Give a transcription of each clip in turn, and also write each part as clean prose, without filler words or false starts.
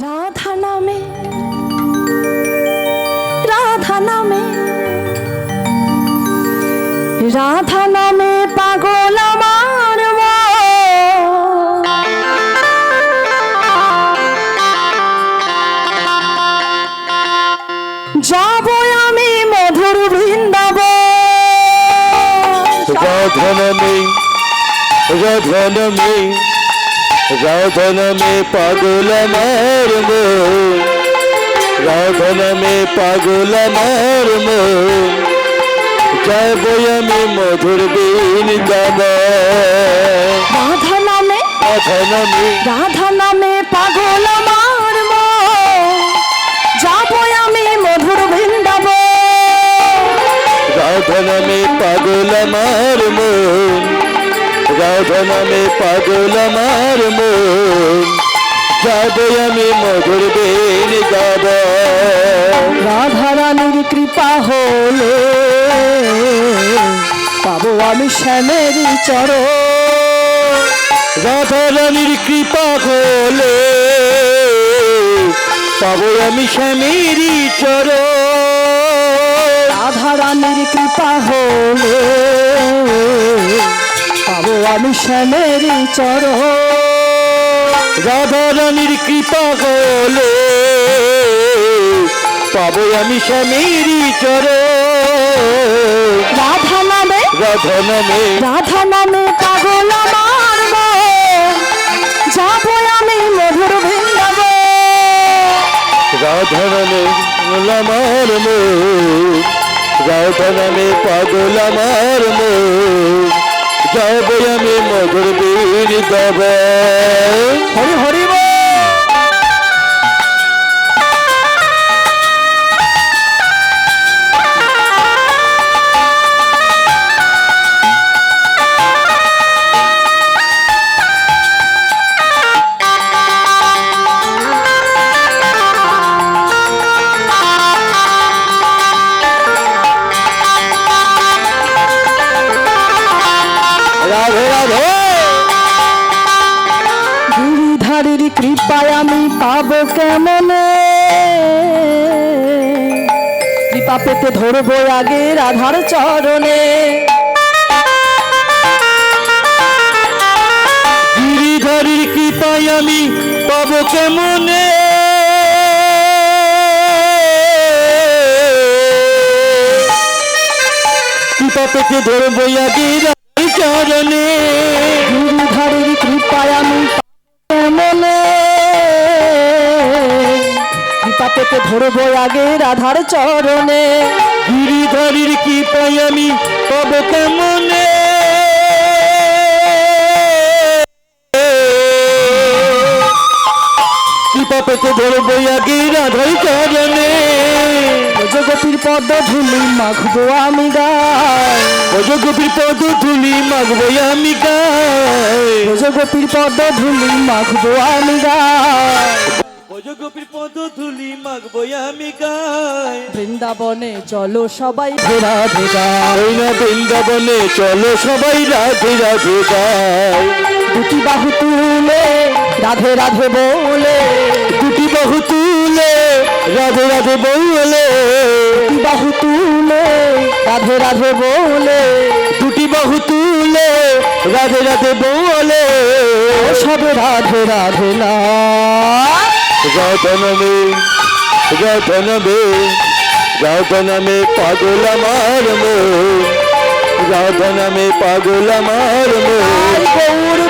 রাধা নামে রাধা নামে রাধা নামে পাগল আমার যাব আমি মধুর বৃন্দাবন। রাধা নামে রাধা নামে রাধা নামে পাগল আমার মন, রাধা নামে পাগল আমার মন, যাব আমি মধুর বৃন্দাবন। রাধা নামে রাধা নামে রাধা নামে পাগল আমার মন, যাব আমি মধুর বৃন্দাবন। রাধা নামে পাগল আমার মন, রাধা নামে পাগল আমার মন, যাব আমি মধুর বৃন্দাবন। রাধা রানীর কৃপা হলে পাবো আমি শ্যামের চরণ। রাধা রানীর কৃপা হলে পাবো আমি স্বামীরই চরণ। রাধা রানীর কৃপা হলে পাবো আমি শ্যামের চরণ। রাধা রানীর কৃপা হলে পাবো আমি স্বামীরই চরণ। রাধা নামে রাধা নামে রাধা নামে পাগল আমার মন, যাব আমি মধুর বৃন্দাবন। রাধা নামে আমার মন, রাধা নামে পাগল আমার মন, যাব আমি মধুর বৃন্দাবন। হরি হরি বল। রাধে রাধে গিরিধারীর কৃপায় আমি পাবো কেমনে, কৃপা পেতে ধরবো আগে রাধার চরণে। গিরিধারীর কৃপায় আমি পাবো কেমনে, কৃপা পেতে ধরবো আগে রাধার চরণে। গিরিধারীর কৃপায় আমি কেমনে, কৃপা পেতে ধরবো আগে রাধার চরণে। গিরিধারীর কৃপায় আমি পাবো কেমনে, কৃপা পেতে ধরবো আগে রাধার চরণে। ব্রজগোপীর পদ ধুলি মাখবো আমি গায়, ব্রজগোপীর পদ ধুলি মাগবো আমি গায়, ব্রজগোপীর পদ ধুলি মাখবো আমি গায়। ব্রজগোপীর পদ ধুলি মাগবো আমি গায়। বৃন্দাবনে চলো সবাই ঘোরা ভেগা, ওই না বৃন্দাবনে চলো সবাই রাধে রাধে গায়। দুটি বাহু তুলে রাধে রাধে বলে, দুটি বাহু তুলে রাধে রাধে বলে, দুটি বাহু তুলে রাধে রাধে বলে, দুটি বাহু তুলে রাধে রাধে বলে, সবে রাধে রাধে না। রাধা নামে রাধা নামে রাধা নামে পাগল আমার মন, রাধা নামে পাগল আমার মন, গৌর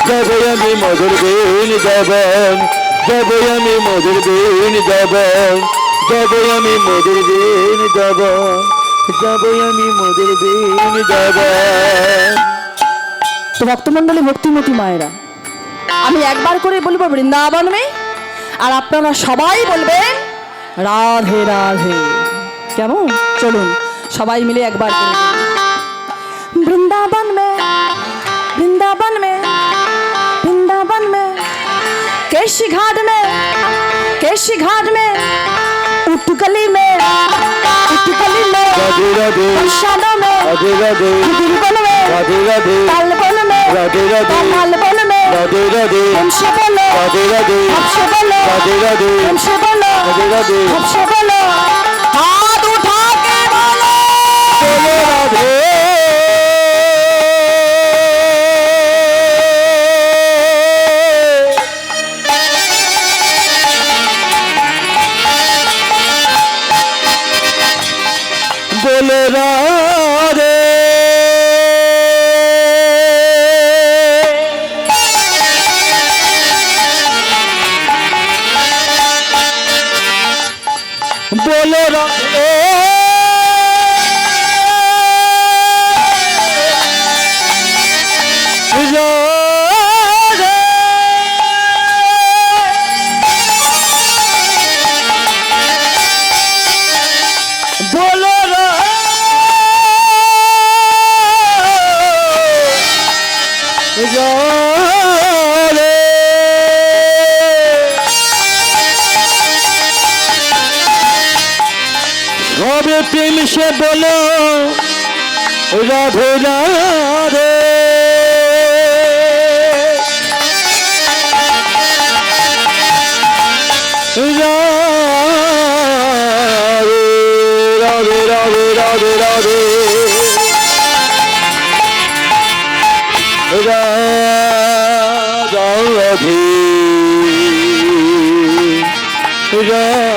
যাব আমি মধুর বৃন্দাবন, যাব আমি মধুর বৃন্দাবন, যাব আমি মধুর বৃন্দাবন, যাব আমি মধুর বৃন্দাবন। তো ভক্তমণ্ডলী ভক্তিমতী মায়েরা, আমি একবার করে বলবো বৃন্দাবন মে, আর আপনারা সবাই বলবেন রাধে রাধে। কেমন? চলুন সবাই মিলে একবার করে বলি। বৃন্দাবন মে বৃন্দাবন মে বৃন্দাবন মে, केशी घाट में उठकली में राधे राधे प्रसादों में राधे राधे कीर्तन में राधे राधे तालबन में राधे राधे तालबन में राधे राधे हमसे बोलो राधे राधे हमसे बोलो राधे राधे हमसे बोलो राधे राधे हमसे बोलो हाथ उठा के बोलो बोलो राधे बोलो राधे बोलो राधे राधे बोलो राधे সবে প্রেম সে বলো রাধে রাধে রাধে রাধে রাধে রাধে রাধে রাধে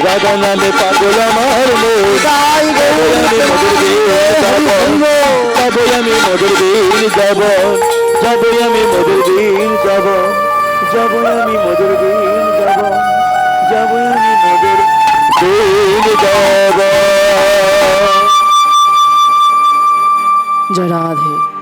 রাধা নামে পাগল আমার মন যাবো আমি মধুর দিন যাব যাবো আমি মধুর দিন যাব যাবো আমি মধুর দিন যাব যাবো আমি মধুর দিন যাব जय राधे।